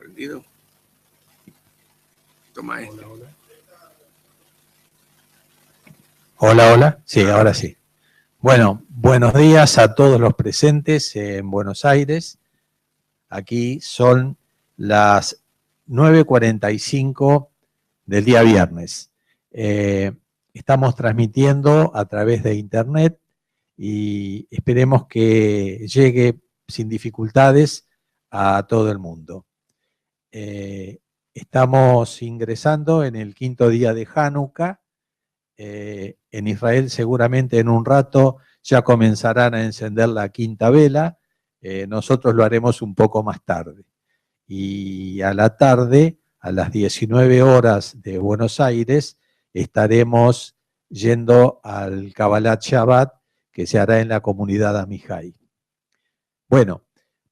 ¿Prendido? Toma este. Hola, hola. Sí, ahora sí. Bueno, buenos días a todos los presentes en Buenos Aires. Aquí son las 9:45 del día viernes. Estamos transmitiendo a través de internet y esperemos que llegue sin dificultades a todo el mundo. Estamos ingresando en el 5.º día de Hanukkah. En Israel seguramente en un rato ya comenzarán a encender la 5ª vela. Nosotros lo haremos un poco más tarde. Y a la tarde, a las 19 horas de Buenos Aires, estaremos yendo al Kabbalat Shabbat que se hará en la comunidad Amihai. Bueno,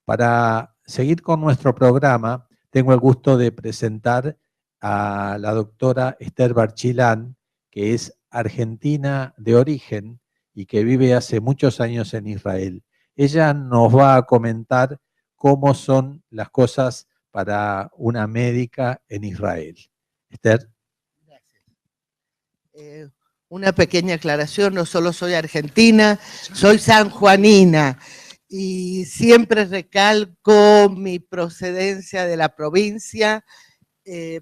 para seguir con nuestro programa, tengo el gusto de presentar a la doctora Esther Barchilán, que es argentina de origen y que vive hace muchos años en Israel. Ella nos va a comentar cómo son las cosas para una médica en Israel. Esther. Gracias. Una pequeña aclaración, no solo soy argentina, soy sanjuanina y siempre recalco mi procedencia de la provincia,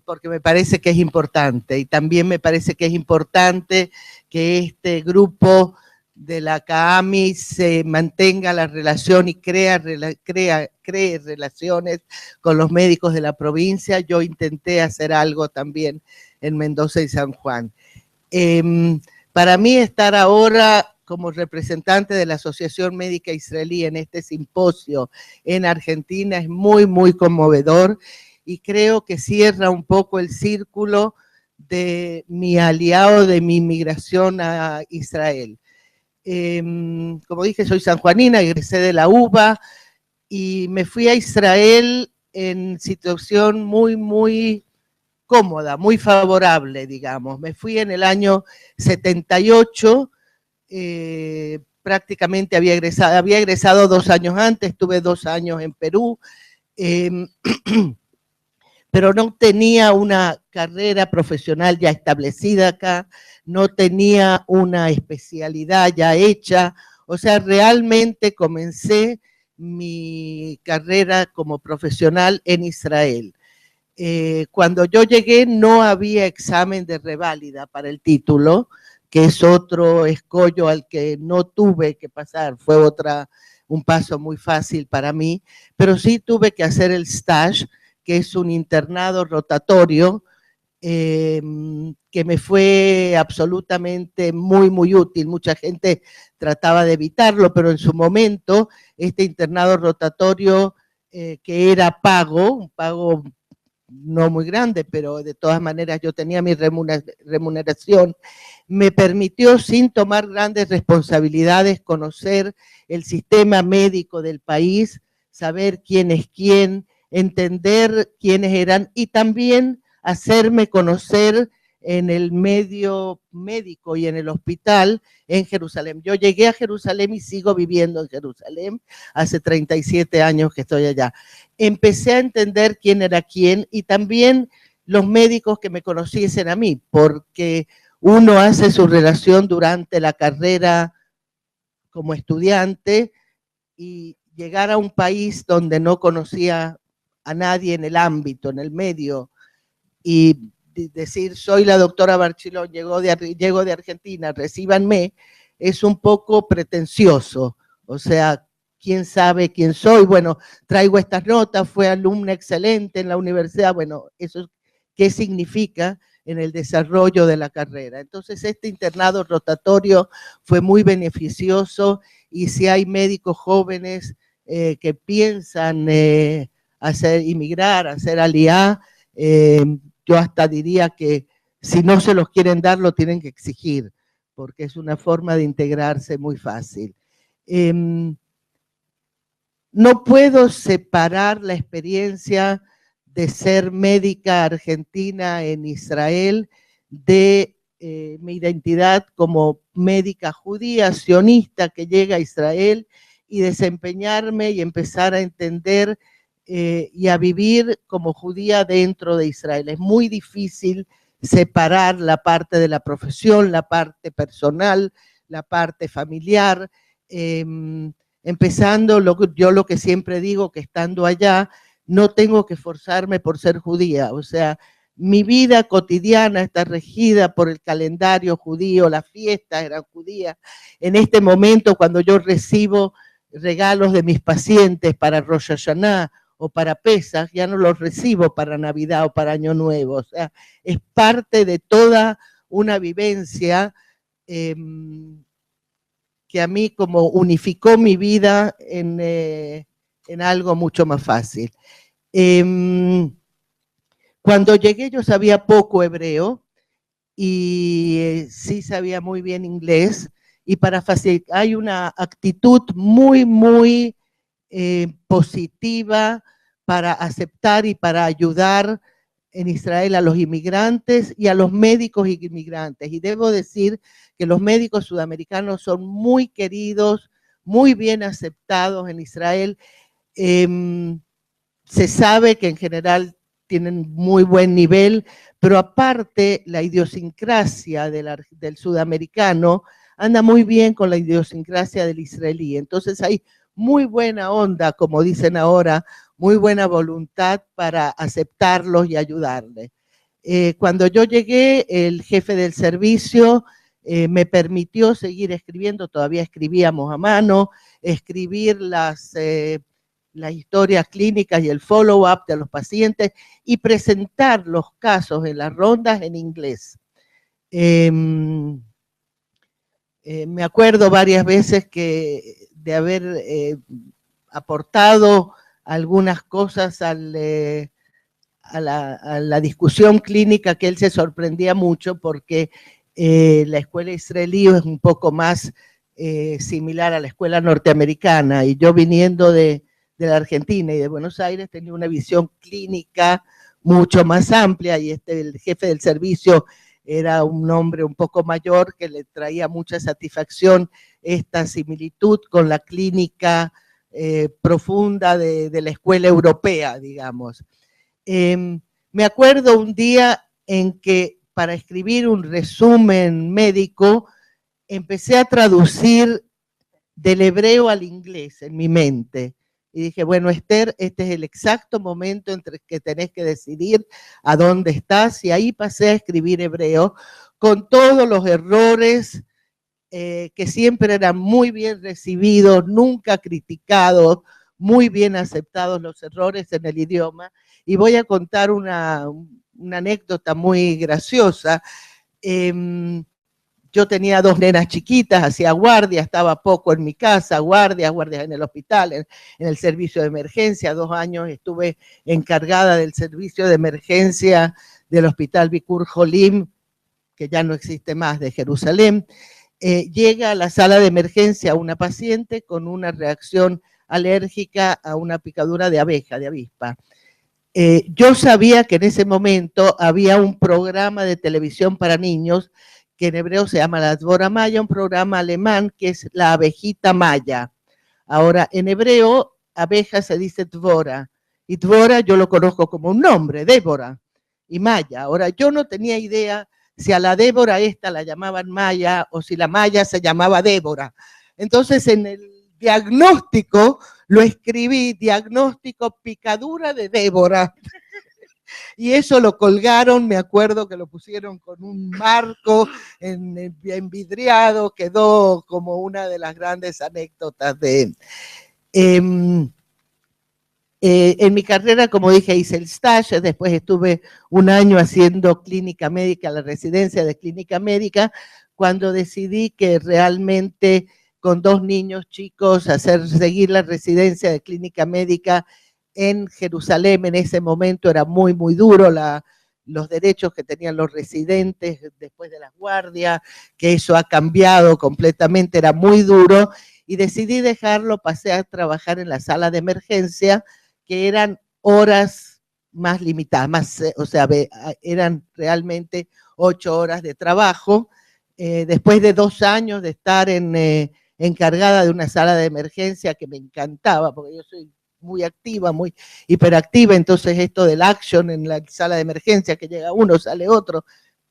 porque me parece que es importante, y también me parece que es importante que este grupo de la CAAMI se mantenga la relación y cree relaciones con los médicos de la provincia. Yo intenté hacer algo también en Mendoza y San Juan. Para mí estar ahora como representante de la Asociación Médica Israelí en este simposio en Argentina es muy, muy conmovedor, y creo que cierra un poco el círculo de mi aliado de mi inmigración a Israel. Como dije, soy sanjuanina, egresé de la UBA y me fui a Israel en situación muy, muy cómoda, muy favorable, digamos. Me fui en el año 78, prácticamente había egresado 2 años antes, estuve 2 años en Perú, pero no tenía una carrera profesional ya establecida acá, no tenía una especialidad ya hecha, o sea, realmente comencé mi carrera como profesional en Israel. Cuando yo llegué no había examen de reválida para el título, que es otro escollo al que no tuve que pasar, fue un paso muy fácil para mí, pero sí tuve que hacer el stage, que es un internado rotatorio, que me fue absolutamente muy, muy útil. Mucha gente trataba de evitarlo, pero en su momento este internado rotatorio, que era un pago no muy grande, pero de todas maneras yo tenía mi remuneración, me permitió, sin tomar grandes responsabilidades, conocer el sistema médico del país, saber quién es quién, entender quiénes eran y también hacerme conocer en el medio médico y en el hospital en Jerusalén. Yo llegué a Jerusalén y sigo viviendo en Jerusalén, hace 37 años que estoy allá. Empecé a entender quién era quién y también los médicos que me conociesen a mí, porque uno hace su relación durante la carrera como estudiante y llegar a un país donde no conocía a nadie en el ámbito, en el medio, y decir, soy la doctora Barchilón, llego de Argentina, recíbanme, es un poco pretencioso. O sea, ¿quién sabe quién soy? Bueno, traigo estas notas, fue alumna excelente en la universidad. Bueno, ¿eso qué significa en el desarrollo de la carrera? Entonces, este internado rotatorio fue muy beneficioso, y si hay médicos jóvenes que piensan emigrar, hacer aliyá, yo hasta diría que si no se los quieren dar, lo tienen que exigir, porque es una forma de integrarse muy fácil. No puedo separar la experiencia de ser médica argentina en Israel de mi identidad como médica judía, sionista, que llega a Israel, y desempeñarme y empezar a entender y a vivir como judía dentro de Israel. Es muy difícil separar la parte de la profesión, la parte personal, la parte familiar, empezando, yo lo que siempre digo, que estando allá, no tengo que esforzarme por ser judía, o sea, mi vida cotidiana está regida por el calendario judío, las fiestas eran judías. En este momento, cuando yo recibo regalos de mis pacientes para Rosh Hashanah o para Pesach, ya no los recibo para Navidad o para Año Nuevo, o sea, es parte de toda una vivencia que a mí como unificó mi vida en algo mucho más fácil. Cuando llegué yo sabía poco hebreo y sí sabía muy bien inglés, y para facilitar, hay una actitud muy positiva para aceptar y para ayudar en Israel a los inmigrantes y a los médicos inmigrantes. Y debo decir que los médicos sudamericanos son muy queridos, muy bien aceptados en Israel. Se sabe que en general tienen muy buen nivel, pero aparte la idiosincrasia del sudamericano anda muy bien con la idiosincrasia del israelí. Entonces hay muy buena onda, como dicen ahora, muy buena voluntad para aceptarlos y ayudarles. Cuando yo llegué, el jefe del servicio me permitió seguir escribiendo, todavía escribíamos a mano, escribir las historias clínicas y el follow-up de los pacientes y presentar los casos en las rondas en inglés. Me acuerdo varias veces de haber aportado algunas cosas a la discusión clínica, que él se sorprendía mucho porque la escuela israelí es un poco más similar a la escuela norteamericana, y yo viniendo de la Argentina y de Buenos Aires tenía una visión clínica mucho más amplia, y el jefe del servicio era un hombre un poco mayor que le traía mucha satisfacción esta similitud con la clínica profunda de la escuela europea, digamos. Me acuerdo un día en que para escribir un resumen médico empecé a traducir del hebreo al inglés en mi mente. Y dije, bueno, Esther, este es el exacto momento entre que tenés que decidir a dónde estás. Y ahí pasé a escribir hebreo con todos los errores que siempre eran muy bien recibidos, nunca criticados, muy bien aceptados los errores en el idioma. Y voy a contar una anécdota muy graciosa. Yo tenía 2 nenas chiquitas, hacía guardia, estaba poco en mi casa, guardias en el hospital, en el servicio de emergencia. 2 años estuve encargada del servicio de emergencia del hospital Bikur Jolim, que ya no existe más, de Jerusalén. Llega a la sala de emergencia una paciente con una reacción alérgica a una picadura de abeja, de avispa. Yo sabía que en ese momento había un programa de televisión para niños que en hebreo se llama la Dvora Maya, un programa alemán que es la abejita maya. Ahora, en hebreo, abeja se dice Dvora, y Dvora yo lo conozco como un nombre, Débora, y Maya. Ahora, yo no tenía idea si a la Débora esta la llamaban Maya o si la Maya se llamaba Débora. Entonces, en el diagnóstico lo escribí, diagnóstico picadura de Débora. Y eso lo colgaron, me acuerdo que lo pusieron con un marco envidriado, quedó como una de las grandes anécdotas de él. En mi carrera, como dije, hice el stage, después estuve un año haciendo clínica médica, la residencia de clínica médica, cuando decidí que realmente con 2 niños chicos seguir la residencia de clínica médica en Jerusalén en ese momento era muy duro, los derechos que tenían los residentes después de las guardias, que eso ha cambiado completamente, era muy duro, y decidí dejarlo, pasé a trabajar en la sala de emergencia, que eran horas más limitadas, o sea, eran realmente 8 horas de trabajo. Después de 2 años de estar encargada de una sala de emergencia que me encantaba, porque yo soy muy activa, muy hiperactiva, entonces esto del action en la sala de emergencia, que llega uno, sale otro,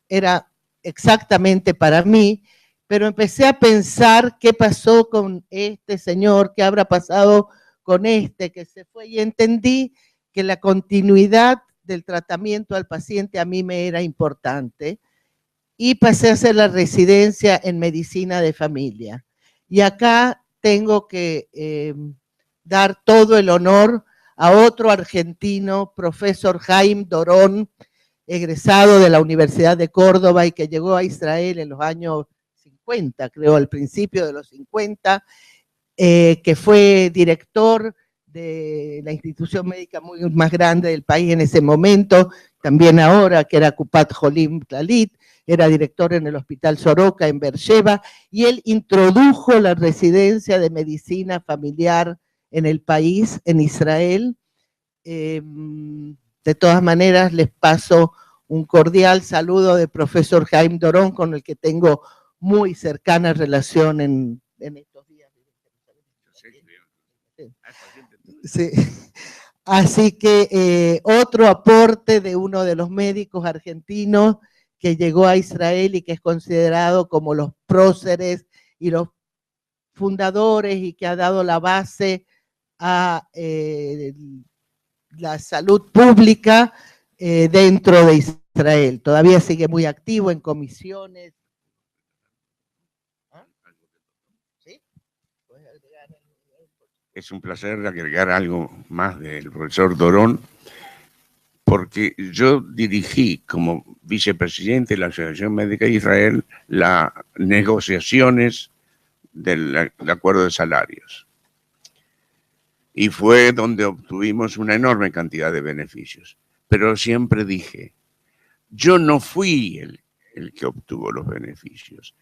era exactamente para mí, pero empecé a pensar qué pasó con este señor, qué habrá pasado con este que se fue, y entendí que la continuidad del tratamiento al paciente a mí me era importante, y pasé a hacer la residencia en medicina de familia. Y acá tengo que dar todo el honor a otro argentino, profesor Jaime Dorón, egresado de la Universidad de Córdoba y que llegó a Israel en los años 50, creo, al principio de los 50, que fue director de la institución médica más grande del país en ese momento, también ahora, que era Kupat Jolim Clalit, era director en el Hospital Soroka en Beersheba, y él introdujo la residencia de medicina familiar en el país, en Israel. De todas maneras, les paso un cordial saludo del profesor Jaime Dorón, con el que tengo muy cercana relación en estos días. Sí. Así que otro aporte de uno de los médicos argentinos que llegó a Israel y que es considerado como los próceres y los fundadores y que ha dado la base a la salud pública dentro de Israel. Todavía sigue muy activo en comisiones. ¿Ah? ¿Sí? Es un placer agregar algo más del profesor Dorón, porque yo dirigí como vicepresidente de la Asociación Médica de Israel las negociaciones del acuerdo de salarios. Y fue donde obtuvimos una enorme cantidad de beneficios. Pero siempre dije, yo no fui el que obtuvo los beneficios.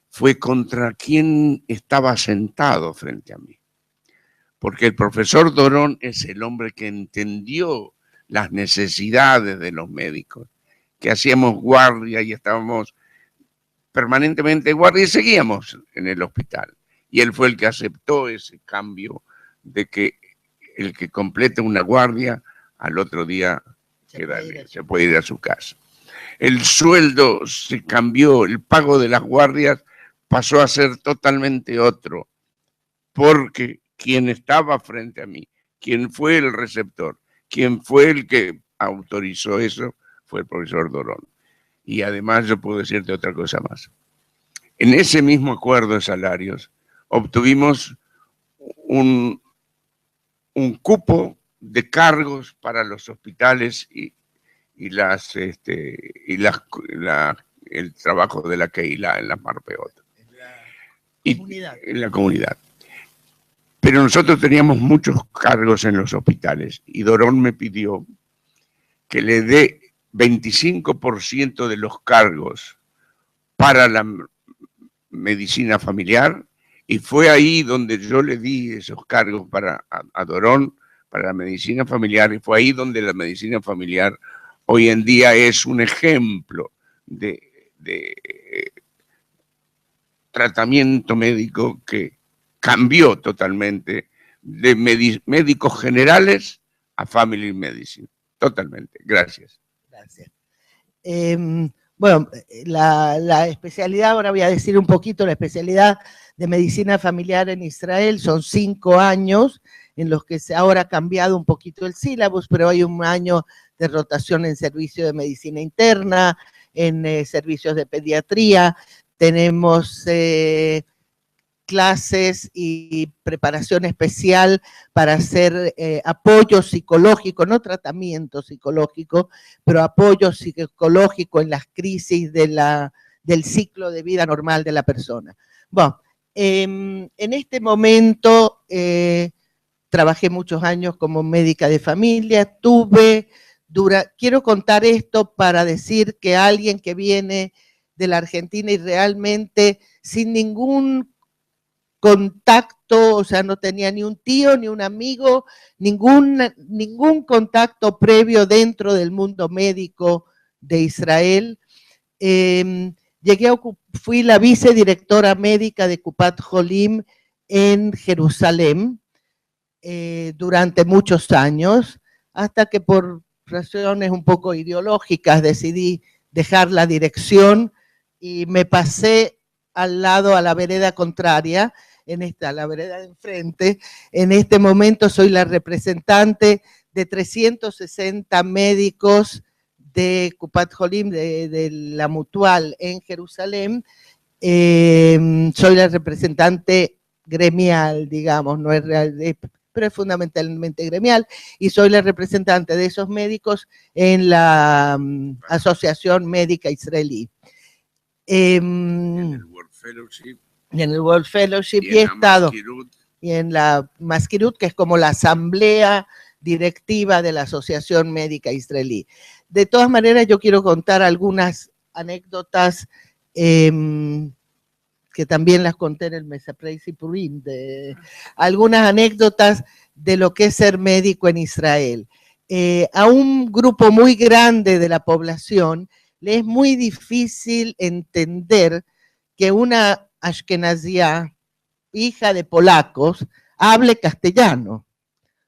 Fue contra quien estaba sentado frente a mí. Porque el profesor Dorón es el hombre que entendió las necesidades de los médicos, que hacíamos guardia y estábamos permanentemente en guardia y seguíamos en el hospital. Y él fue el que aceptó ese cambio de que el que complete una guardia al otro día se puede ir a su casa. El sueldo se cambió, el pago de las guardias pasó a ser totalmente otro, porque quien estaba frente a mí, quien fue el receptor, quien fue el que autorizó eso, fue el profesor Dorón. Y además yo puedo decirte otra cosa más. En ese mismo acuerdo de salarios obtuvimos un cupo de cargos para los hospitales y el trabajo de la Keilah en las Marpeot. En la comunidad. Pero nosotros teníamos muchos cargos en los hospitales y Dorón me pidió que le dé 25% de los cargos para la medicina familiar, y fue ahí donde yo le di esos cargos a Dorón para la medicina familiar, y fue ahí donde la medicina familiar hoy en día es un ejemplo de tratamiento médico que cambió totalmente de médicos generales a family medicine. Totalmente. Gracias. Gracias. Bueno, la especialidad, ahora voy a decir un poquito, la especialidad de medicina familiar en Israel son 5 años, en los que ahora ha cambiado un poquito el sílabus, pero hay un año de rotación en servicio de medicina interna, en servicios de pediatría, tenemos clases y preparación especial para hacer apoyo psicológico, no tratamiento psicológico, pero apoyo psicológico en las crisis del ciclo de vida normal de la persona. Bueno, en este momento trabajé muchos años como médica de familia, quiero contar esto para decir que alguien que viene de la Argentina y realmente sin ningún contacto, o sea, no tenía ni un tío, ni un amigo, ningún contacto previo dentro del mundo médico de Israel. Fui la vicedirectora médica de Kupat Jolim en Jerusalén, durante muchos años, hasta que por razones un poco ideológicas decidí dejar la dirección y me pasé al lado, a la vereda contraria, a la vereda de enfrente. En este momento soy la representante de 360 médicos de Kupat Jolim, de la Mutual en Jerusalén. Soy la representante gremial, digamos, no es real, pero es fundamentalmente gremial, y soy la representante de esos médicos en la Asociación Médica Israelí. En el World Fellowship. En el World Fellowship y he estado. Y en la Maskirut, que es como la asamblea directiva de la Asociación Médica Israelí. De todas maneras, yo quiero contar algunas anécdotas que también las conté en el Mesaprei Sipurim, algunas anécdotas de lo que es ser médico en Israel. A un grupo muy grande de la población le es muy difícil entender que una ashkenazía, hija de polacos, hable castellano.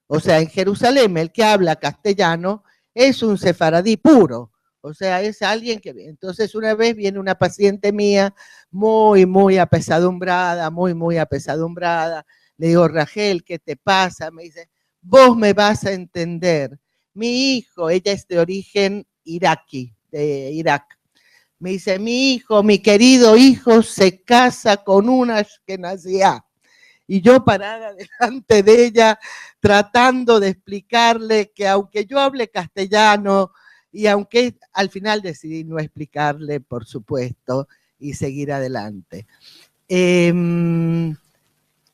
O sea, en Jerusalén el que habla castellano es un sefaradí puro. O sea, es alguien que... Entonces una vez viene una paciente mía muy apesadumbrada, muy apesadumbrada. Le digo, Rachel, ¿qué te pasa? Me dice, vos me vas a entender. Mi hijo, ella es de origen iraquí, de Irak. Me dice, mi hijo, mi querido hijo, se casa con una ashkenazía. Y yo parada delante de ella, tratando de explicarle que aunque yo hable castellano, y aunque al final decidí no explicarle, por supuesto, y seguir adelante.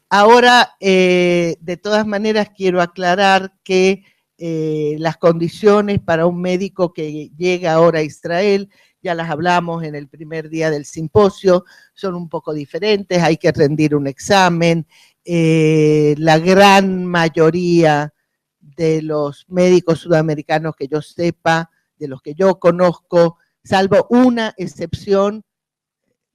Ahora, de todas maneras, quiero aclarar que las condiciones para un médico que llega ahora a Israel, ya las hablamos en el primer día del simposio, son un poco diferentes, hay que rendir un examen. La gran mayoría de los médicos sudamericanos que yo sepa, de los que yo conozco, salvo una excepción,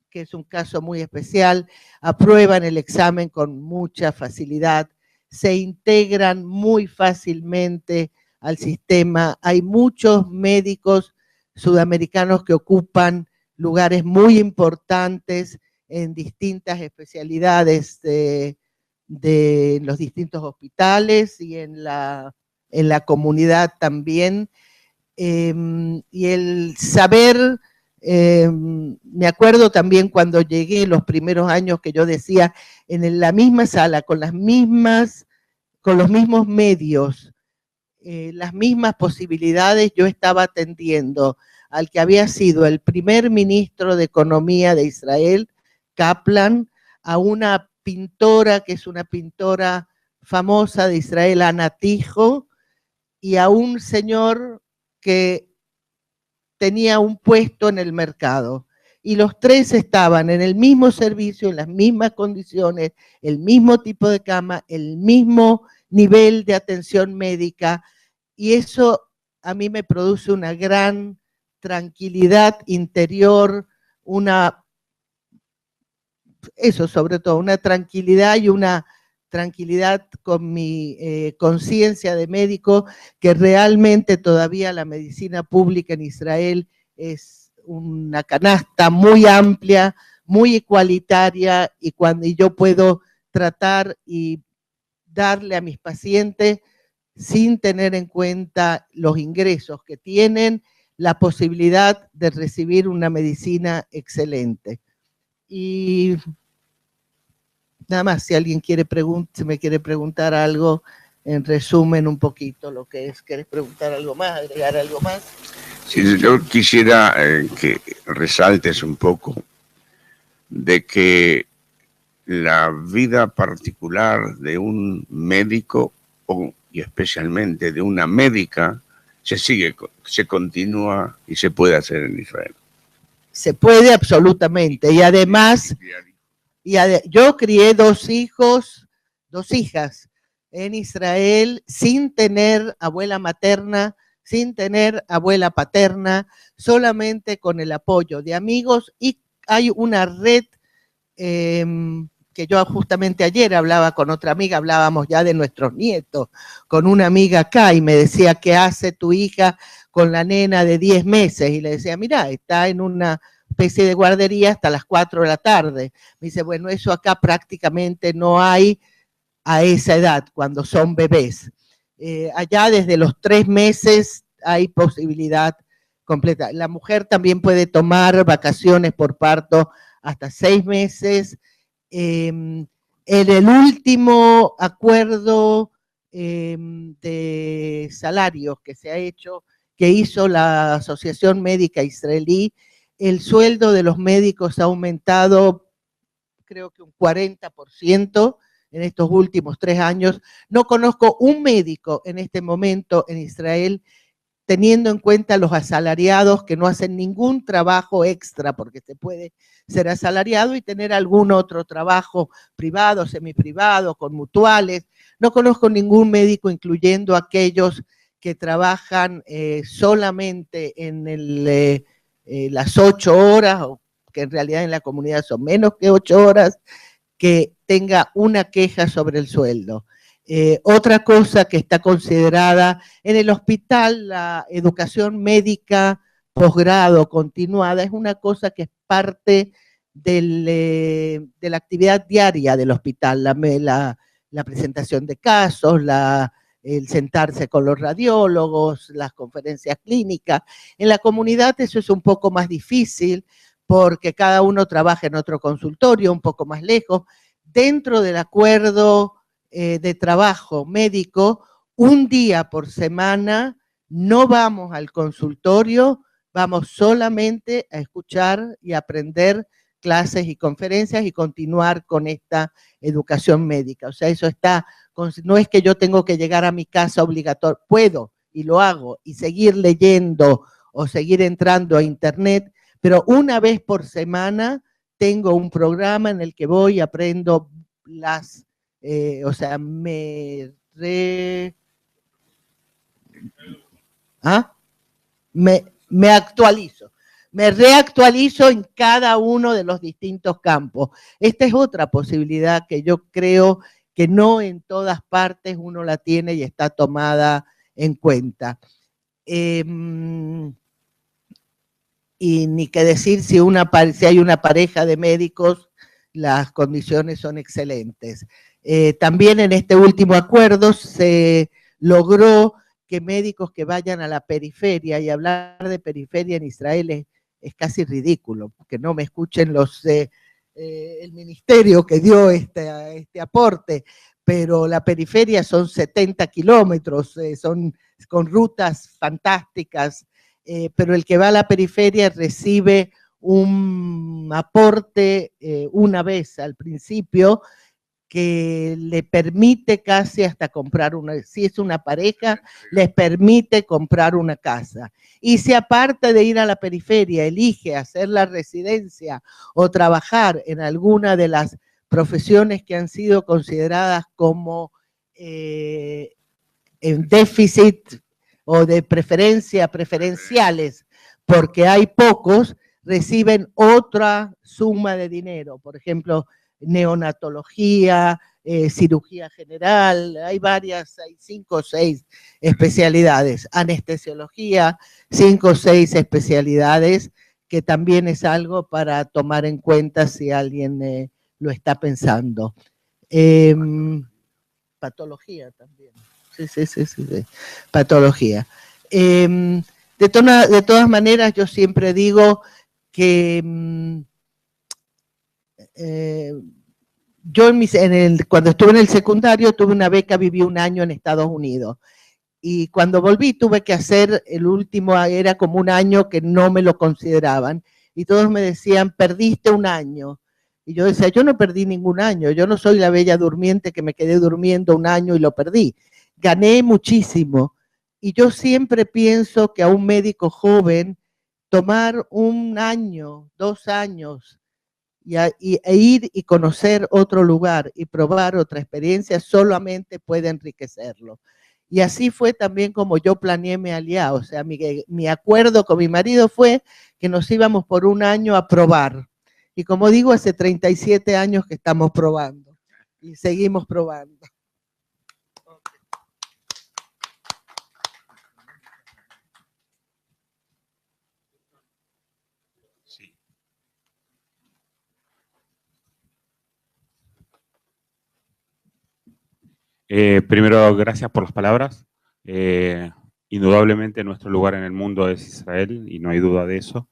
que es un caso muy especial, aprueban el examen con mucha facilidad, se integran muy fácilmente al sistema. Hay muchos médicos sudamericanos que ocupan lugares muy importantes en distintas especialidades de los distintos hospitales y en la comunidad también. Y el saber, me acuerdo también cuando llegué los primeros años que yo decía, en la misma sala, con los mismos medios, las mismas posibilidades, yo estaba atendiendo al que había sido el primer ministro de Economía de Israel, Kaplan, a una pintora que es una pintora famosa de Israel, Ana Tijo, y a un señor que tenía un puesto en el mercado. Y los tres estaban en el mismo servicio, en las mismas condiciones, el mismo tipo de cama, el mismo nivel de atención médica, y eso a mí me produce una gran tranquilidad interior, eso sobre todo, una tranquilidad y una tranquilidad con mi conciencia de médico, que realmente todavía la medicina pública en Israel es una canasta muy amplia, muy igualitaria, y yo puedo tratar y darle a mis pacientes, sin tener en cuenta los ingresos que tienen, la posibilidad de recibir una medicina excelente. Y nada más, si alguien me quiere preguntar algo, en resumen un poquito lo que es. ¿Quieres preguntar algo más, agregar algo más? Sí, yo quisiera que resaltes un poco de que la vida particular de un médico y especialmente de una médica se continúa y se puede hacer en Israel. Se puede absolutamente, y además yo crié dos hijas en Israel sin tener abuela materna, sin tener abuela paterna, solamente con el apoyo de amigos, y hay una red que yo justamente ayer hablaba con otra amiga, hablábamos ya de nuestros nietos, con una amiga acá y me decía, ¿qué hace tu hija con la nena de 10 meses? Y le decía, mira, está en una especie de guardería hasta las 4 de la tarde. Me dice, bueno, eso acá prácticamente no hay a esa edad, cuando son bebés. Allá desde los 3 meses hay posibilidad completa. La mujer también puede tomar vacaciones por parto hasta 6 meses. En el último acuerdo de salarios que se ha hecho, que hizo la Asociación Médica Israelí, el sueldo de los médicos ha aumentado, creo que un 40% en estos últimos 3 años. No conozco un médico en este momento en Israel, teniendo en cuenta los asalariados que no hacen ningún trabajo extra, porque se puede ser asalariado y tener algún otro trabajo privado, semiprivado, con mutuales. No conozco ningún médico, incluyendo aquellos que trabajan solamente en las 8 horas, que en realidad en la comunidad son menos que 8 horas, que tenga una queja sobre el sueldo. Otra cosa que está considerada en el hospital, la educación médica posgrado continuada, es una cosa que es parte de la actividad diaria del hospital, la presentación de casos, el sentarse con los radiólogos, las conferencias clínicas. En la comunidad eso es un poco más difícil porque cada uno trabaja en otro consultorio, un poco más lejos. Dentro del acuerdo de trabajo médico, un día por semana no vamos al consultorio, vamos solamente a escuchar y aprender clases y conferencias y continuar con esta educación médica. O sea, eso está, no es que yo tengo que llegar a mi casa obligatorio, puedo y lo hago y seguir leyendo o seguir entrando a internet, pero una vez por semana tengo un programa en el que voy y aprendo o sea, me actualizo. Me reactualizo en cada uno de los distintos campos. Esta es otra posibilidad que yo creo que no en todas partes uno la tiene y está tomada en cuenta. Y ni que decir si hay una pareja de médicos, las condiciones son excelentes. También en este último acuerdo se logró que médicos que vayan a la periferia, y hablar de periferia en Israel es casi ridículo, porque no me escuchen el ministerio que dio este aporte, pero la periferia son 70 kilómetros, son con rutas fantásticas, pero el que va a la periferia recibe un aporte una vez al principio que le permite casi hasta comprar si es una pareja, les permite comprar una casa. Y si aparte de ir a la periferia elige hacer la residencia o trabajar en alguna de las profesiones que han sido consideradas como en déficit o de preferenciales, porque hay pocos, reciben otra suma de dinero. Por ejemplo, neonatología, cirugía general, hay 5 o 6 especialidades, anestesiología, 5 o 6 especialidades, que también es algo para tomar en cuenta si alguien lo está pensando. Patología también, sí, patología. De todas maneras, yo siempre digo que yo cuando estuve en el secundario tuve una beca, viví un año en Estados Unidos y cuando volví tuve que hacer el último, era como un año que no me lo consideraban y todos me decían, perdiste un año. Y yo decía, yo no perdí ningún año, yo no soy la bella durmiente que me quedé durmiendo un año y lo perdí. Gané muchísimo y yo siempre pienso que a un médico joven tomar 1 año, 2 años e ir y conocer otro lugar y probar otra experiencia solamente puede enriquecerlo. Y así fue también como yo planeé mi aliado, o sea, mi acuerdo con mi marido fue que nos íbamos por 1 año a probar. Y como digo, hace 37 años que estamos probando y seguimos probando. Sí. Primero, gracias por las palabras. Indudablemente nuestro lugar en el mundo es Israel y no hay duda de eso.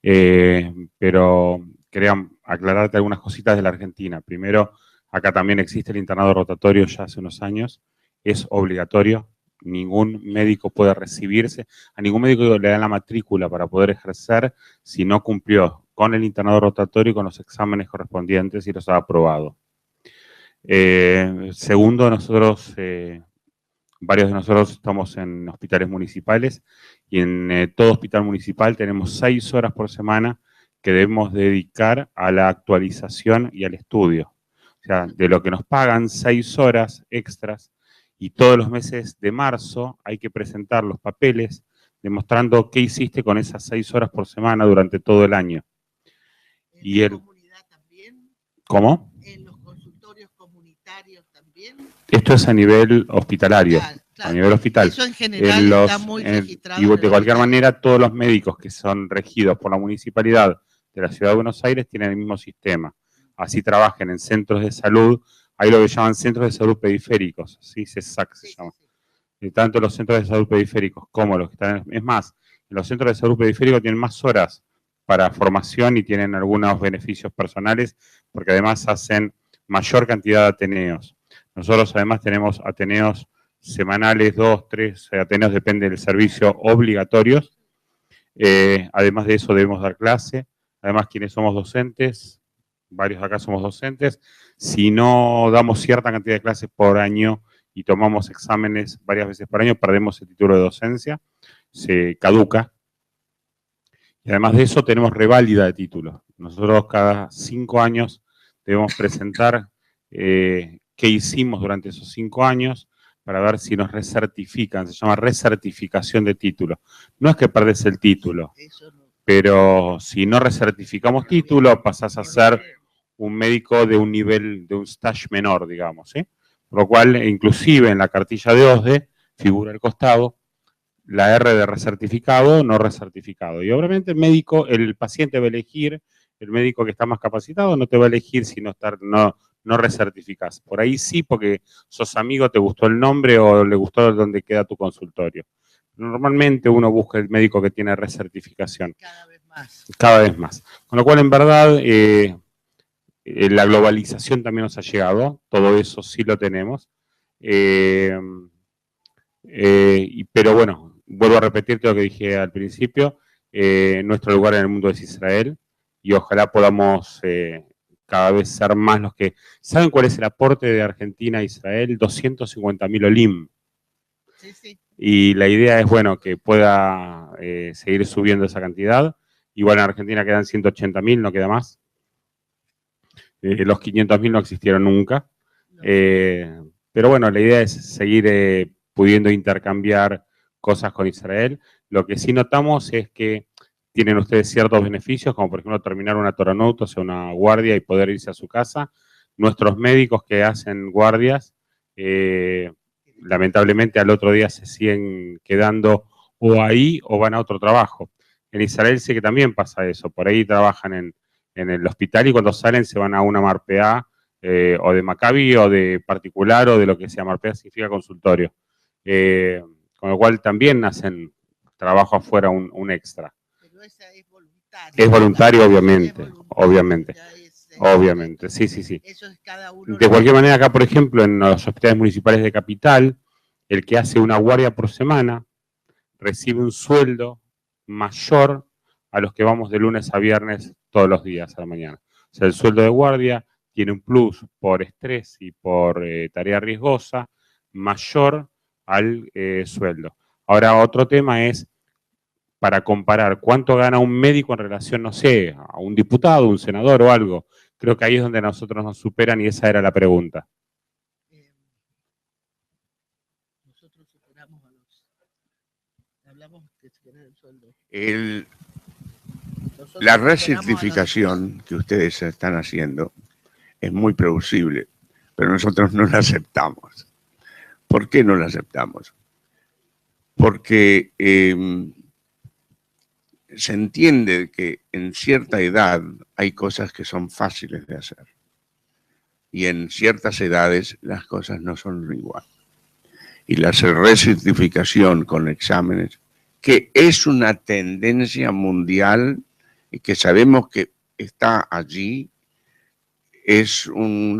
Pero quería aclararte algunas cositas de la Argentina. Primero, acá también existe el internado rotatorio ya hace unos años. Es obligatorio. Ningún médico puede recibirse. A ningún médico le dan la matrícula para poder ejercer si no cumplió con el internado rotatorio y con los exámenes correspondientes y los ha aprobado. Segundo, varios de nosotros estamos en hospitales municipales y en todo hospital municipal tenemos 6 horas por semana que debemos dedicar a la actualización y al estudio. O sea, de lo que nos pagan 6 horas extras y todos los meses de marzo hay que presentar los papeles demostrando qué hiciste con esas 6 horas por semana durante todo el año. ¿En la comunidad también? ¿Cómo? ¿En los consultorios comunitarios también? Esto es a nivel hospitalario, Claro. a nivel hospital. Eso en general está muy registrado. Y de cualquier manera, todos los médicos que son regidos por la municipalidad de la Ciudad de Buenos Aires tienen el mismo sistema. Así trabajen en centros de salud, hay lo que llaman centros de salud periféricos, ¿sí? CESAC se llama. Y tanto los centros de salud periféricos como los que están... Es más, los centros de salud periféricos tienen más horas para formación y tienen algunos beneficios personales, porque además hacen mayor cantidad de ateneos. Nosotros además tenemos ateneos semanales, 2, 3 ateneos, depende del servicio, obligatorios. Además de eso debemos dar clase. Además, quienes somos docentes, varios de acá somos docentes, si no damos cierta cantidad de clases por año y tomamos exámenes varias veces por año, perdemos el título de docencia, se caduca. Y además de eso tenemos reválida de títulos. Nosotros cada 5 años debemos presentar qué hicimos durante esos 5 años para ver si nos recertifican. Se llama recertificación de título. No es que perdés el título, pero si no recertificamos título, pasás a ser un médico de un nivel, de un stage menor, digamos. ¿Sí? Por lo cual, inclusive en la cartilla de OSDE, figura al costado, la R de recertificado, no recertificado. Y obviamente el médico, el paciente va a elegir, el médico que está más capacitado no te va a elegir si no recertificás. Por ahí sí, porque sos amigo, te gustó el nombre o le gustó donde queda tu consultorio. Normalmente uno busca el médico que tiene recertificación. Cada vez más. Cada vez más. Con lo cual, en verdad, la globalización también nos ha llegado. Todo eso sí lo tenemos. Pero bueno, vuelvo a repetirte lo que dije al principio. Nuestro lugar en el mundo es Israel y ojalá podamos cada vez ser más los que... ¿Saben cuál es el aporte de Argentina a Israel? 250.000 olim. Sí, sí. Y la idea es, bueno, que pueda seguir subiendo esa cantidad. Igual en Argentina quedan 180.000, no queda más. Los 500.000 no existieron nunca. Pero bueno, la idea es seguir pudiendo intercambiar cosas con Israel. Lo que sí notamos es que tienen ustedes ciertos beneficios, como por ejemplo terminar una toranut, o sea, una guardia y poder irse a su casa. Nuestros médicos que hacen guardias, lamentablemente al otro día se siguen quedando o ahí o van a otro trabajo. En Israel sé que también pasa eso, por ahí trabajan en el hospital y cuando salen se van a una Marpeá o de Maccabi o de particular o de lo que sea. Marpeá significa consultorio. Con lo cual también hacen trabajo afuera un extra. Pero esa es voluntaria. Es voluntario, obviamente. Es voluntario, Obviamente. Obviamente, sí, sí, sí. Eso es cada uno. De cualquier manera, acá, por ejemplo, en los hospitales municipales de Capital, el que hace una guardia por semana recibe un sueldo mayor a los que vamos de lunes a viernes todos los días a la mañana. O sea, el sueldo de guardia tiene un plus por estrés y por tarea riesgosa mayor al sueldo. Ahora, otro tema es para comparar cuánto gana un médico en relación, no sé, a un diputado, un senador o algo. Creo que ahí es donde nosotros nos superan y esa era la pregunta. Nosotros superamos a los... Hablamos de el sueldo. La recertificación que ustedes están haciendo es muy plausible, pero nosotros no la aceptamos. ¿Por qué no la aceptamos? Porque se entiende que en cierta edad hay cosas que son fáciles de hacer. Y en ciertas edades las cosas no son igual. Y la recertificación con exámenes, que es una tendencia mundial y que sabemos que está allí, es un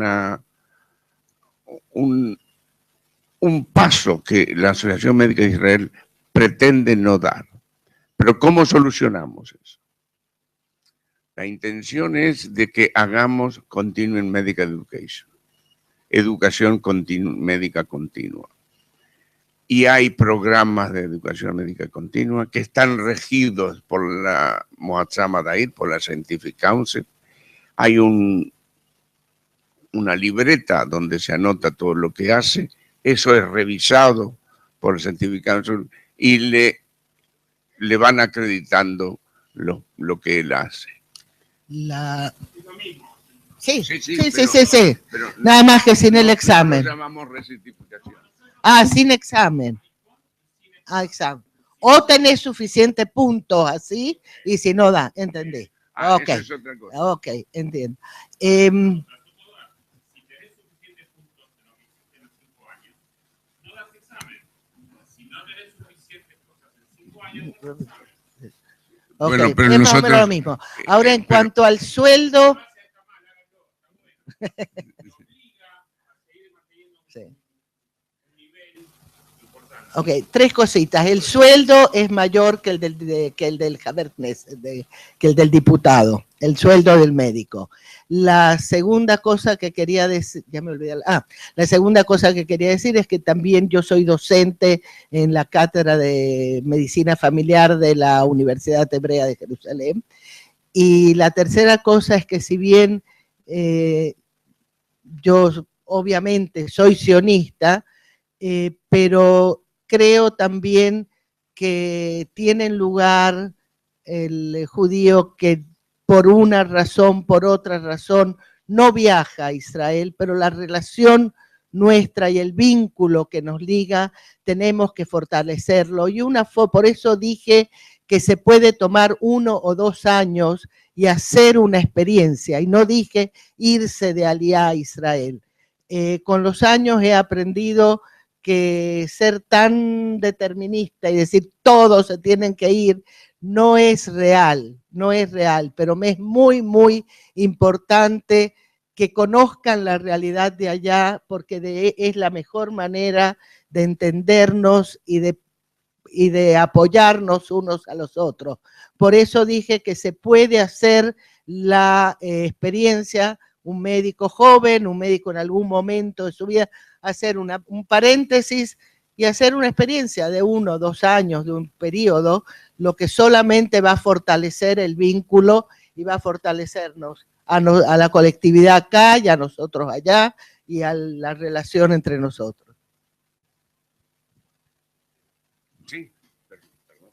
paso que la Asociación Médica de Israel pretende no dar. Pero ¿cómo solucionamos eso? La intención es de que hagamos Continuing Medical Education, educación médica continua. Y hay programas de educación médica continua que están regidos por la Moatzá Madair, por la Scientific Council. Hay una libreta donde se anota todo lo que hace. Eso es revisado por el Scientific Council y le van acreditando lo que él hace. Sí. Pero nada más que sin el examen. Lo llamamos recertificación. Sin examen. Examen. O tenés suficientes puntos así, y si no da, entendí. Ok. Eso es otra cosa. Ok, entiendo. Okay, bueno, pero es nosotros, más o menos lo mismo. Ahora, en cuanto al sueldo... Sí. Ok, 3 cositas. El sueldo es mayor que el del Haber Knesset, que el del diputado, el sueldo del médico. La segunda cosa que quería decir, ya me olvidé. La segunda cosa que quería decir es que también yo soy docente en la cátedra de medicina familiar de la Universidad Hebrea de Jerusalén. Y la tercera cosa es que si bien yo obviamente soy sionista, pero creo también que tiene lugar el judío que por una razón, por otra razón, no viaja a Israel, pero la relación nuestra y el vínculo que nos liga, tenemos que fortalecerlo. Y por eso dije que se puede tomar 1 o 2 años y hacer una experiencia, y no dije irse de Aliá a Israel. Con los años he aprendido que ser tan determinista y decir todos se tienen que ir no es real, pero me es muy, muy importante que conozcan la realidad de allá, porque es la mejor manera de entendernos y de apoyarnos unos a los otros. Por eso dije que se puede hacer la experiencia, un médico joven, un médico en algún momento de su vida, hacer un paréntesis y hacer una experiencia de 1 o 2 años, de un periodo, lo que solamente va a fortalecer el vínculo y va a fortalecernos a la colectividad acá y a nosotros allá y a la relación entre nosotros. Sí, perdón.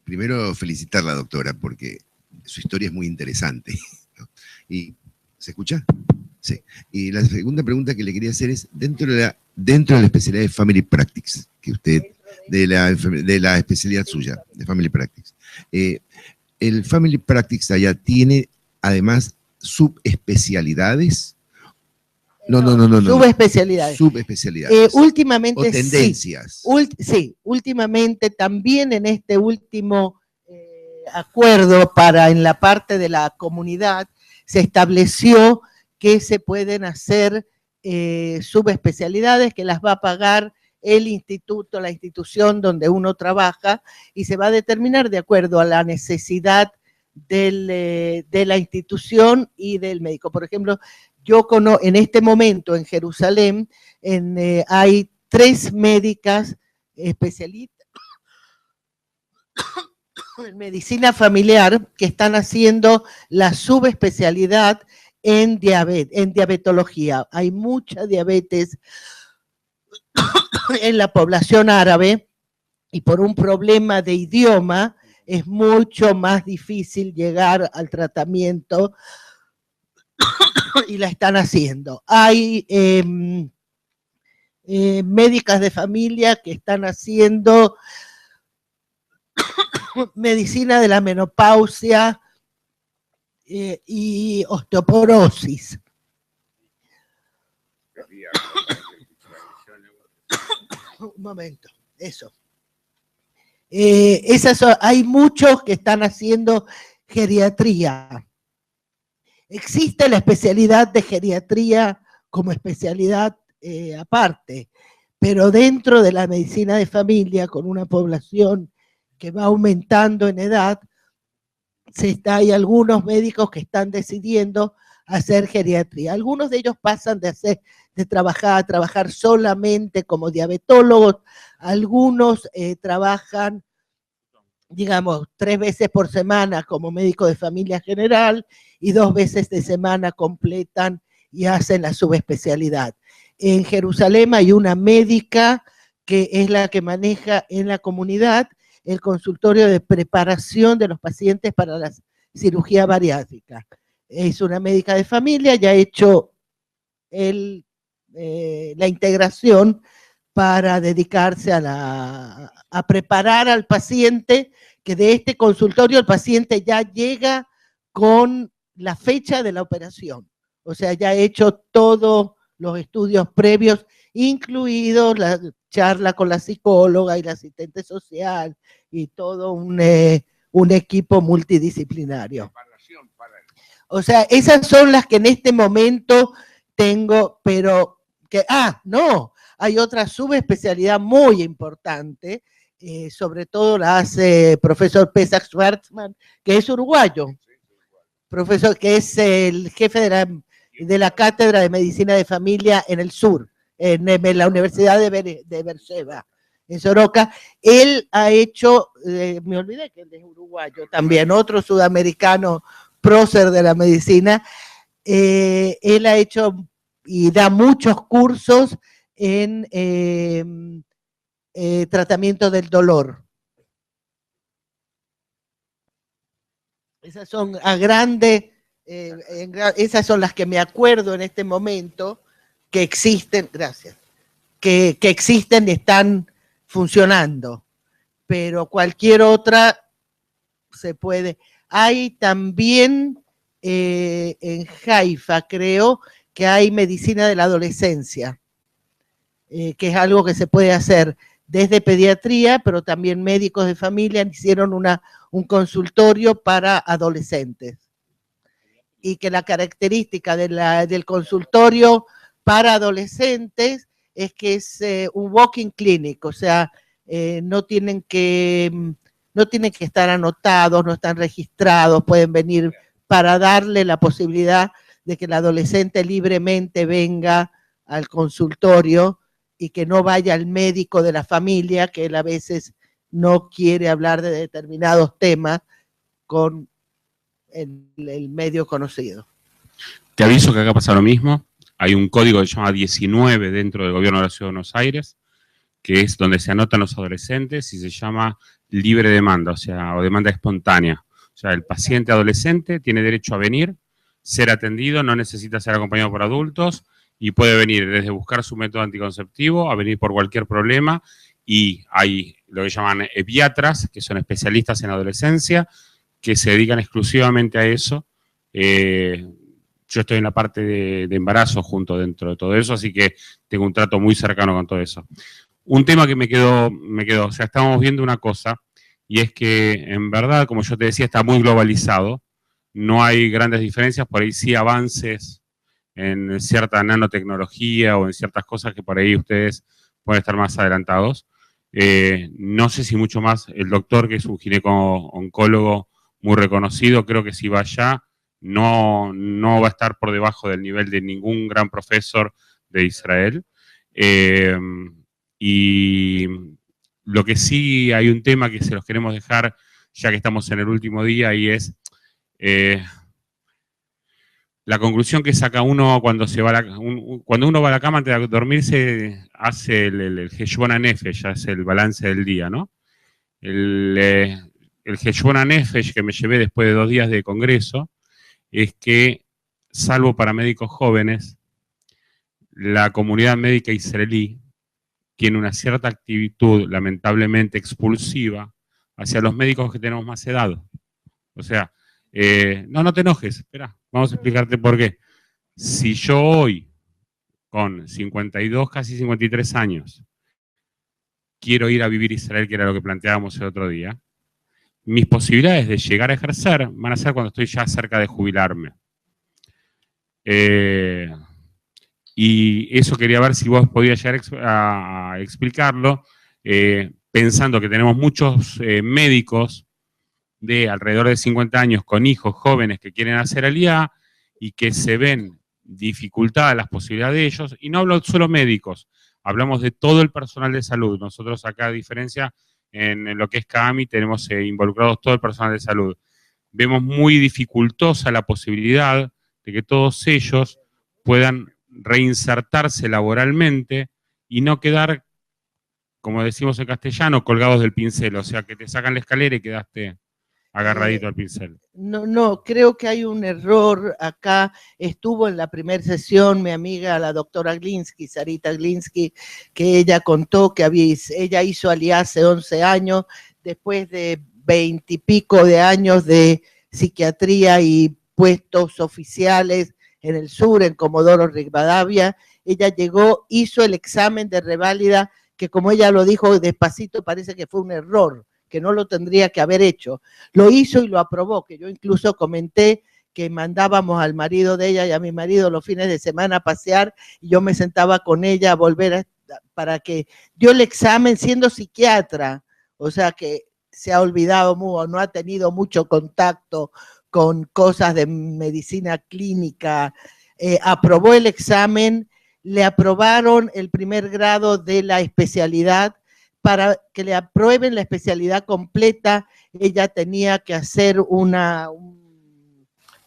Primero felicitar a la doctora porque su historia es muy interesante. ¿Y se escucha? Sí. Y la segunda pregunta que le quería hacer es, dentro de la especialidad de Family Practice, que usted, de la especialidad suya, de Family Practice, el Family Practice allá tiene además subespecialidades. No. Subespecialidades. Subespecialidades. Últimamente o tendencias. Sí, últimamente también en este último acuerdo en la parte de la comunidad se estableció que se pueden hacer subespecialidades que las va a pagar el instituto, la institución donde uno trabaja, y se va a determinar de acuerdo a la necesidad de la institución y del médico. Por ejemplo, en este momento en Jerusalén hay 3 médicas especialistas en medicina familiar que están haciendo la subespecialidad en diabetología. Hay mucha diabetes en la población árabe, y por un problema de idioma es mucho más difícil llegar al tratamiento y la están haciendo. Hay médicas de familia que están haciendo medicina de la menopausia y osteoporosis. Un momento, eso. Hay muchos que están haciendo geriatría. Existe la especialidad de geriatría como especialidad aparte, pero dentro de la medicina de familia, con una población que va aumentando en edad, hay algunos médicos que están decidiendo hacer geriatría. Algunos de ellos pasan de trabajar a trabajar solamente como diabetólogos, algunos trabajan, digamos, 3 veces por semana como médico de familia general y 2 veces de semana completan y hacen la subespecialidad. En Jerusalén hay una médica que es la que maneja en la comunidad el consultorio de preparación de los pacientes para la cirugía bariátrica. Es una médica de familia, ya ha hecho la integración para dedicarse a preparar al paciente, que de este consultorio el paciente ya llega con la fecha de la operación. O sea, ya ha hecho todos los estudios previos, incluidos la charla con la psicóloga y la asistente social y todo un equipo multidisciplinario. O sea, esas son las que en este momento tengo, pero que, no, hay otra subespecialidad muy importante, sobre todo la hace profesor Pesach Schwartzman, que es uruguayo, profesor que es el jefe de la Cátedra de Medicina de Familia en el sur, en la Universidad de Beersheba, en Soroca. Él ha hecho, me olvidé que él es uruguayo también, otro sudamericano prócer de la medicina. Él ha hecho y da muchos cursos en tratamiento del dolor. Esas son esas son las que me acuerdo en este momento que existen, gracias, que existen y están funcionando, pero cualquier otra se puede. Hay también en Haifa, creo, que hay medicina de la adolescencia, que es algo que se puede hacer desde pediatría, pero también médicos de familia hicieron un consultorio para adolescentes. Y que la característica del consultorio para adolescentes es que es un walking clinic, o sea, no tienen que estar anotados, no están registrados, pueden venir para darle la posibilidad de que el adolescente libremente venga al consultorio y que no vaya al médico de la familia, que él a veces no quiere hablar de determinados temas con el medio conocido. Te aviso que acá pasa lo mismo. Hay un código que se llama 19 dentro del gobierno de la Ciudad de Buenos Aires, que es donde se anotan los adolescentes y se llama libre demanda, o demanda espontánea. O sea, el paciente adolescente tiene derecho a venir, ser atendido, no necesita ser acompañado por adultos y puede venir desde buscar su método anticonceptivo a venir por cualquier problema, y hay lo que llaman epiatras, que son especialistas en adolescencia, que se dedican exclusivamente a eso. Yo estoy en la parte de embarazo junto dentro de todo eso, así que tengo un trato muy cercano con todo eso. Un tema que me quedó, o sea, estamos viendo una cosa, y es que en verdad, como yo te decía, está muy globalizado, no hay grandes diferencias, por ahí sí avances en cierta nanotecnología o en ciertas cosas que por ahí ustedes pueden estar más adelantados. No sé si mucho más el doctor, que es un gineco-oncólogo muy reconocido, creo que si va allá no va a estar por debajo del nivel de ningún gran profesor de Israel. Y lo que sí hay un tema que se los queremos dejar, ya que estamos en el último día, y es la conclusión que saca uno cuando cuando uno va a la cama antes de dormirse, hace el Heshbon HaNefesh, hace el balance del día, ¿no? El Heshbon HaNefesh que me llevé después de 2 días de congreso es que, salvo para médicos jóvenes, la comunidad médica israelí tiene una cierta actitud lamentablemente expulsiva hacia los médicos que tenemos más edad. O sea, no te enojes, espera, vamos a explicarte por qué. Si yo hoy, con 52, casi 53 años, quiero ir a vivir a Israel, que era lo que planteábamos el otro día, mis posibilidades de llegar a ejercer van a ser cuando estoy ya cerca de jubilarme. Y eso quería ver si vos podías llegar a explicarlo, pensando que tenemos muchos médicos de alrededor de 50 años con hijos jóvenes que quieren hacer aliyá y que se ven dificultadas las posibilidades de ellos, y no hablo solo médicos, hablamos de todo el personal de salud. Nosotros acá, a diferencia, en lo que es CAAMI, tenemos involucrados todo el personal de salud. Vemos muy dificultosa la posibilidad de que todos ellos puedan reinsertarse laboralmente y no quedar, como decimos en castellano, colgados del pincel, o sea, que te sacan la escalera y quedaste agarradito al pincel. No, creo que hay un error acá. Estuvo en la primera sesión mi amiga, la doctora Glinsky, Sarita Glinsky, que ella contó que ella hizo aliyá hace 11 años, después de 20 y pico de años de psiquiatría y puestos oficiales en el sur, en Comodoro Rivadavia. Ella llegó, hizo el examen de reválida, que como ella lo dijo despacito, parece que fue un error, que no lo tendría que haber hecho. Lo hizo y lo aprobó, que yo incluso comenté que mandábamos al marido de ella y a mi marido los fines de semana a pasear, y yo me sentaba con ella a volver para que dio el examen siendo psiquiatra, o sea que se ha olvidado, no ha tenido mucho contacto con cosas de medicina clínica. Aprobó el examen, le aprobaron el primer grado de la especialidad. Para que le aprueben la especialidad completa, ella tenía que hacer una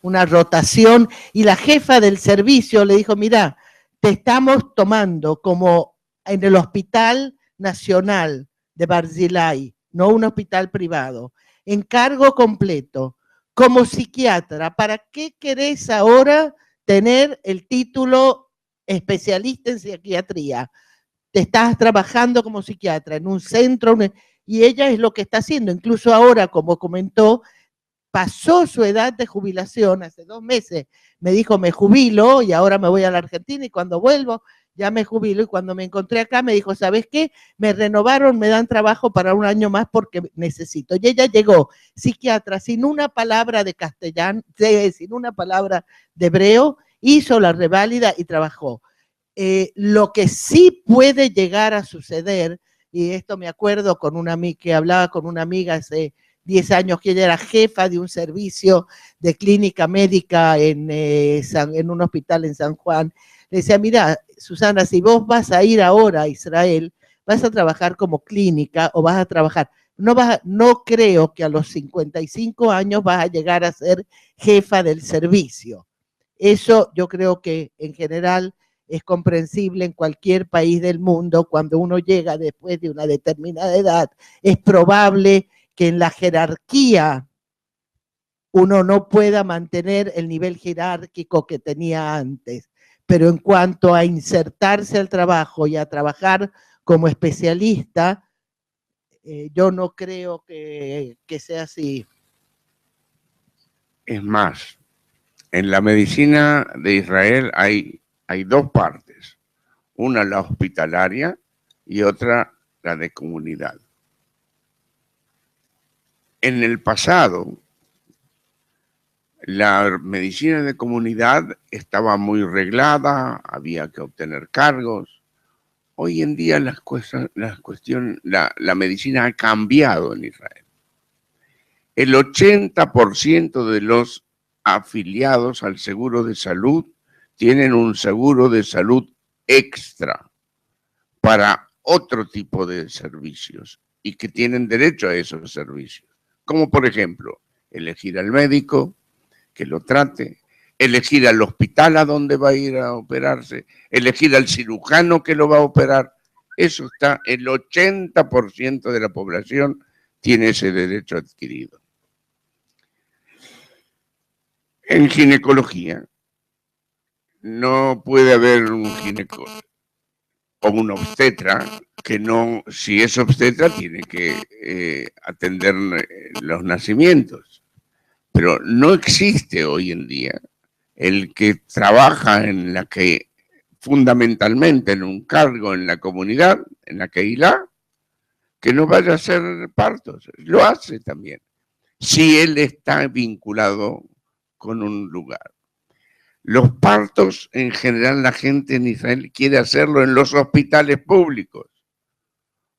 rotación, y la jefa del servicio le dijo: mira, te estamos tomando como en el Hospital Nacional de Barzilai, no un hospital privado, encargo completo, como psiquiatra. ¿Para qué querés ahora tener el título especialista en psiquiatría? Te estás trabajando como psiquiatra en un centro, y ella es lo que está haciendo. Incluso ahora, como comentó, pasó su edad de jubilación hace 2 meses. Me dijo: me jubilo y ahora me voy a la Argentina, y cuando vuelvo ya me jubilo. Y cuando me encontré acá me dijo: ¿sabes qué? Me renovaron, me dan trabajo para 1 año más porque necesito. Y ella llegó psiquiatra, sin una palabra de castellano, sin una palabra de hebreo, hizo la reválida y trabajó. Lo que sí puede llegar a suceder, y esto me acuerdo con una amiga que hablaba con una amiga hace 10 años, que ella era jefa de un servicio de clínica médica en un hospital en San Juan. Le decía: mira, Susana, si vos vas a ir ahora a Israel, vas a trabajar como clínica o vas a trabajar, no creo que a los 55 años vas a llegar a ser jefa del servicio. Eso yo creo que en general es comprensible en cualquier país del mundo. Cuando uno llega después de una determinada edad, es probable que en la jerarquía uno no pueda mantener el nivel jerárquico que tenía antes, pero en cuanto a insertarse al trabajo y a trabajar como especialista, yo no creo que sea así. Es más, en la medicina de Israel hay 2 partes, una la hospitalaria y otra la de comunidad. En el pasado, la medicina de comunidad estaba muy reglada, había que obtener cargos. Hoy en día la medicina ha cambiado en Israel. El 80% de los afiliados al seguro de salud tienen un seguro de salud extra para otro tipo de servicios y que tienen derecho a esos servicios. Como por ejemplo, elegir al médico que lo trate, elegir al hospital a donde va a ir a operarse, elegir al cirujano que lo va a operar. Eso está, el 80% de la población tiene ese derecho adquirido. En ginecología, no puede haber un ginecólogo o un obstetra que no, si es obstetra, tiene que atender los nacimientos. Pero no existe hoy en día el que trabaja en la que fundamentalmente en un cargo en la comunidad, en la Keilah, que no vaya a hacer partos. Lo hace también, si él está vinculado con un lugar. Los partos, en general, la gente en Israel quiere hacerlo en los hospitales públicos,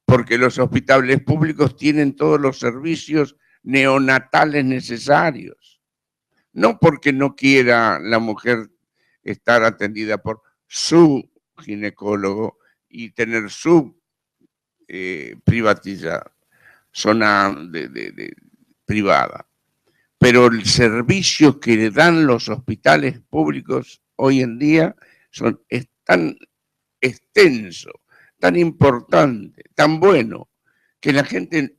porque los hospitales públicos tienen todos los servicios neonatales necesarios. No porque no quiera la mujer estar atendida por su ginecólogo y tener su privatizada, zona privada. Pero el servicio que le dan los hospitales públicos hoy en día es tan extenso, tan importante, tan bueno, que la gente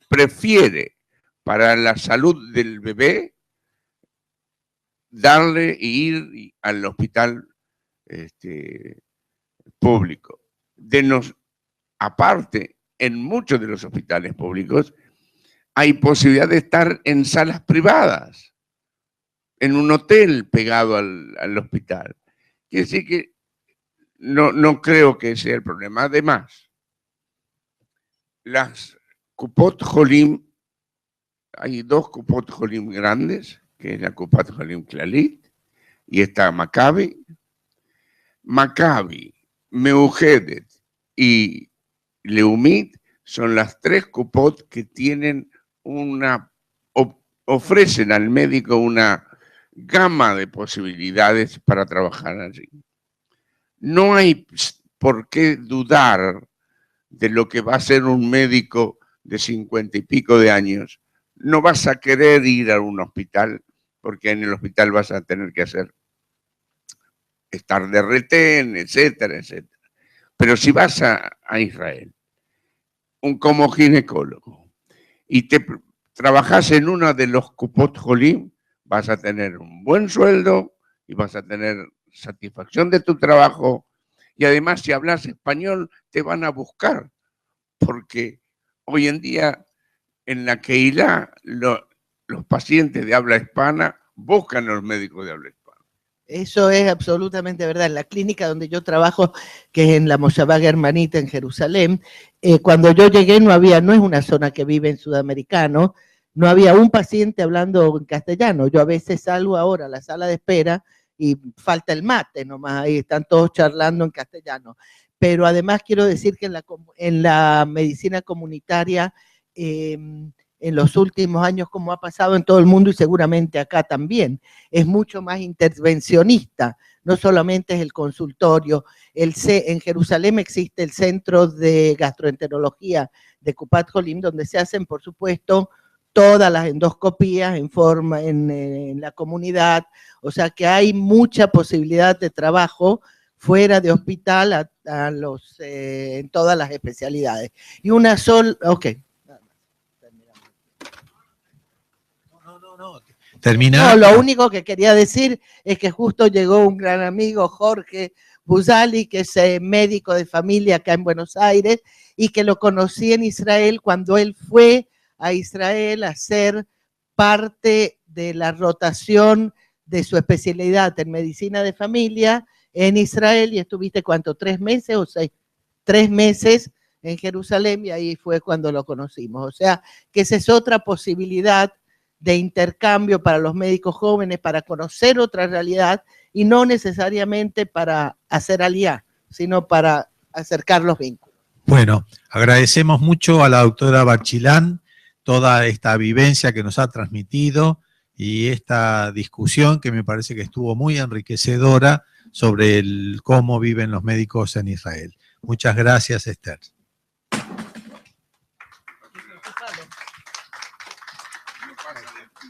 prefiere para la salud del bebé darle e ir al hospital público. Aparte, en muchos de los hospitales públicos hay posibilidad de estar en salas privadas, en un hotel pegado al hospital. Quiere decir que no creo que sea el problema. Además, las Kupot Holim, hay dos Kupot Holim grandes, que es la Kupot Holim Clalit y está Maccabi. Maccabi, Meuhedet y Leumit son las tres Kupot que tienen ofrecen al médico una gama de posibilidades para trabajar allí. No hay por qué dudar de lo que va a ser un médico de 50 y pico de años. No vas a querer ir a un hospital, porque en el hospital vas a tener que estar de retén, etcétera, etcétera. Pero si vas a Israel, como ginecólogo, y trabajas en uno de los Kupot Holim, vas a tener un buen sueldo y vas a tener satisfacción de tu trabajo. Y además, si hablas español, te van a buscar, porque hoy en día en la Keilah los pacientes de habla hispana buscan a los médicos de habla hispana. Eso es absolutamente verdad. En la clínica donde yo trabajo, que es en la Moshavá Germanita en Jerusalén, cuando yo llegué no es una zona que vive en sudamericano, no había un paciente hablando en castellano. Yo a veces salgo ahora a la sala de espera y falta el mate nomás, ahí están todos charlando en castellano. Pero además quiero decir que en la medicina comunitaria, en los últimos años, como ha pasado en todo el mundo y seguramente acá también, es mucho más intervencionista, no solamente es el consultorio. En Jerusalén existe el Centro de Gastroenterología de Kupat Holim, donde se hacen, por supuesto, todas las endoscopías en la comunidad, o sea que hay mucha posibilidad de trabajo fuera de hospital en todas las especialidades. Y una sola, ok. No, lo único que quería decir es que justo llegó un gran amigo, Jorge Buzali, que es médico de familia acá en Buenos Aires, y que lo conocí en Israel cuando él fue a Israel a ser parte de la rotación de su especialidad en medicina de familia en Israel, y estuviste, ¿cuánto? ¿3 meses o 6? 3 meses en Jerusalén, y ahí fue cuando lo conocimos. O sea, que esa es otra posibilidad de intercambio para los médicos jóvenes, para conocer otra realidad y no necesariamente para hacer aliá, sino para acercar los vínculos. Bueno, agradecemos mucho a la doctora Bachilán toda esta vivencia que nos ha transmitido y esta discusión que me parece que estuvo muy enriquecedora sobre cómo viven los médicos en Israel. Muchas gracias, Esther.